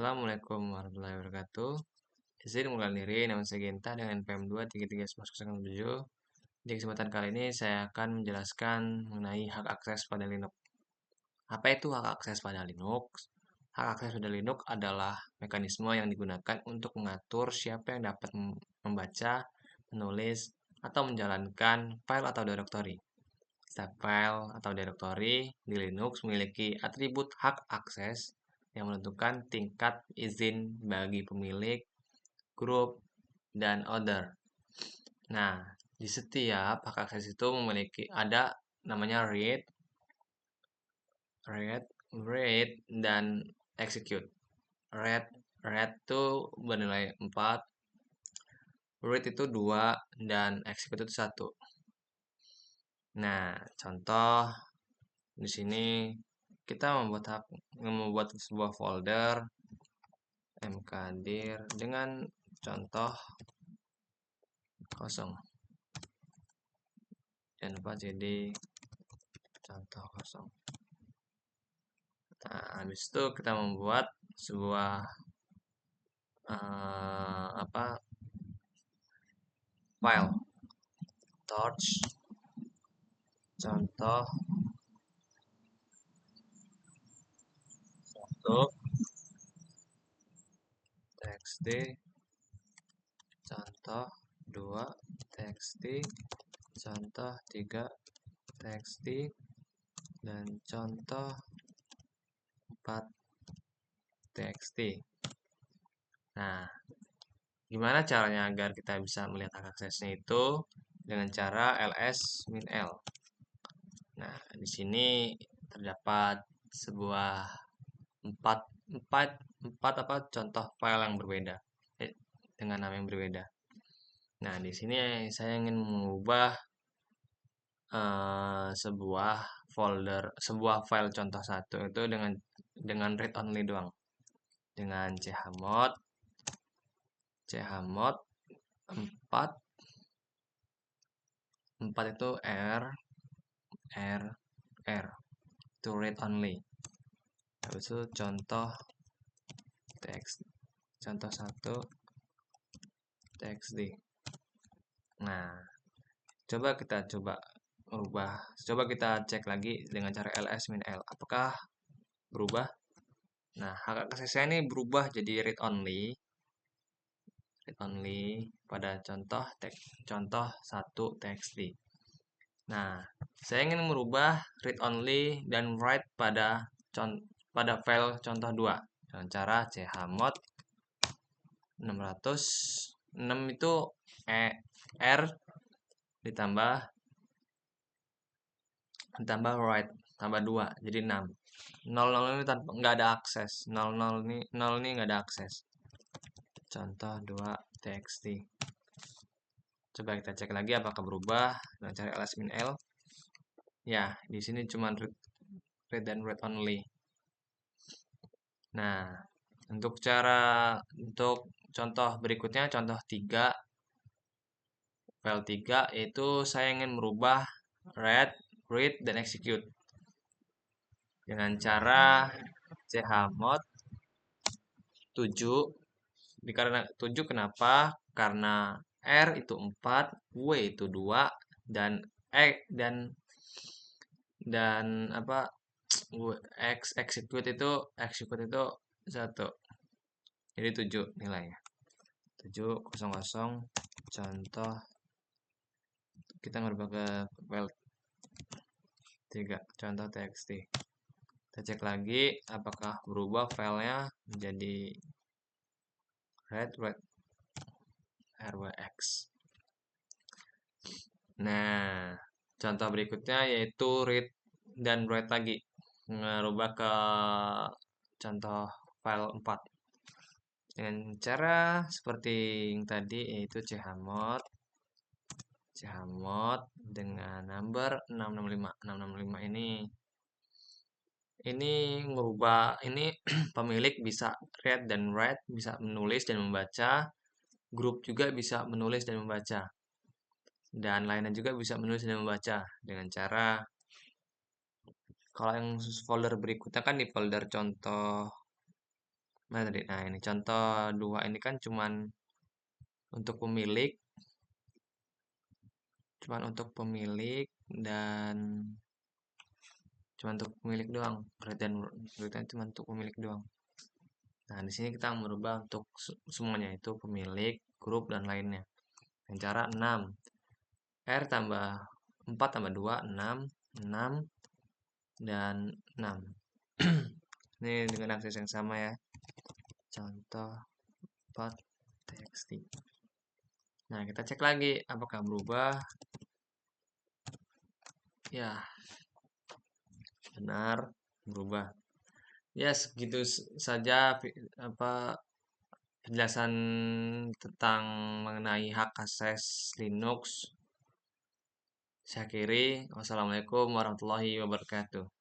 Assalamualaikum warahmatullahi wabarakatuh. Izin mengulang diri, nama saya Genta dengan NPM 2331107. Di kesempatan kali ini saya akan menjelaskan mengenai hak akses pada Linux. Apa itu hak akses pada Linux? Hak akses pada Linux adalah mekanisme yang digunakan untuk mengatur siapa yang dapat membaca, menulis, atau menjalankan file atau direktori. Setiap file atau direktori di Linux memiliki atribut hak akses yang menentukan tingkat izin bagi pemilik, grup, dan order. Nah, di setiap hak akses itu memiliki ada namanya read, dan execute. Read itu bernilai 4, read itu 2, dan execute itu 1. Nah, contoh di sini kita membuat sebuah folder mkdir dengan contoh kosong. Jangan lupa jadi contoh kosong. Nah, habis itu kita membuat sebuah file torch contoh satu txt contoh 2 txt contoh 3 txt dan contoh 4 txt. Nah, gimana caranya agar kita bisa melihat hak aksesnya itu dengan cara ls-l. Nah, di sini terdapat sebuah empat contoh file yang berbeda dengan nama yang berbeda. Nah, di sini saya ingin mengubah sebuah file contoh satu itu dengan read only doang. Dengan chmod 4 itu r to read only. Habis itu contoh teks contoh 1 txt. Nah, coba kita cek lagi dengan cara ls-l. Apakah berubah? Nah, hak aksesnya ini berubah jadi read only pada contoh 1 txt. Nah, saya ingin merubah read only dan write pada file contoh 2 dengan cara chmod 606 itu r ditambah write tambah 2 jadi 6. 00 ini nggak ada akses. 00 ini nggak ada akses. Contoh 2 txt. Coba kita cek lagi apakah berubah dengan cara ls-l. Ya, di sini cuma read dan write only. Nah, untuk contoh berikutnya, contoh 3, file 3, yaitu saya ingin merubah read, dan execute dengan cara chmod 7. Karena 7 kenapa? Karena R itu 4, W itu 2, dan execute itu 1. Jadi 7 nilainya. 700 contoh kita merubah ke file 3 contoh txt. Kita cek lagi apakah berubah filenya menjadi read rwx. Nah, contoh berikutnya yaitu read dan write lagi. Merubah ke contoh file 4. Dengan cara seperti yang tadi yaitu chmod dengan number 665. 665 ini merubah pemilik bisa read dan write, bisa menulis dan membaca, grup juga bisa menulis dan membaca, dan lainnya juga bisa menulis dan membaca dengan cara kalau yang folder berikutnya kan di folder contoh Mana tadi? Nah, ini contoh dua ini kan untuk pemilik, cuman untuk pemilik dan cuman untuk pemilik doang. Pengertian cuma untuk pemilik doang. Nah, di sini kita merubah untuk semuanya itu pemilik, grup dan lainnya. Dengan cara 6. R tambah 4 tambah 2 6, 6 dan 6. Ini dengan akses yang sama ya. Contoh 4 txt. Nah, kita cek lagi apakah berubah. Ya, benar berubah. Ya, segitu saja apa penjelasan tentang mengenai hak akses Linux. Saya akhiri. Wassalamualaikum warahmatullahi wabarakatuh.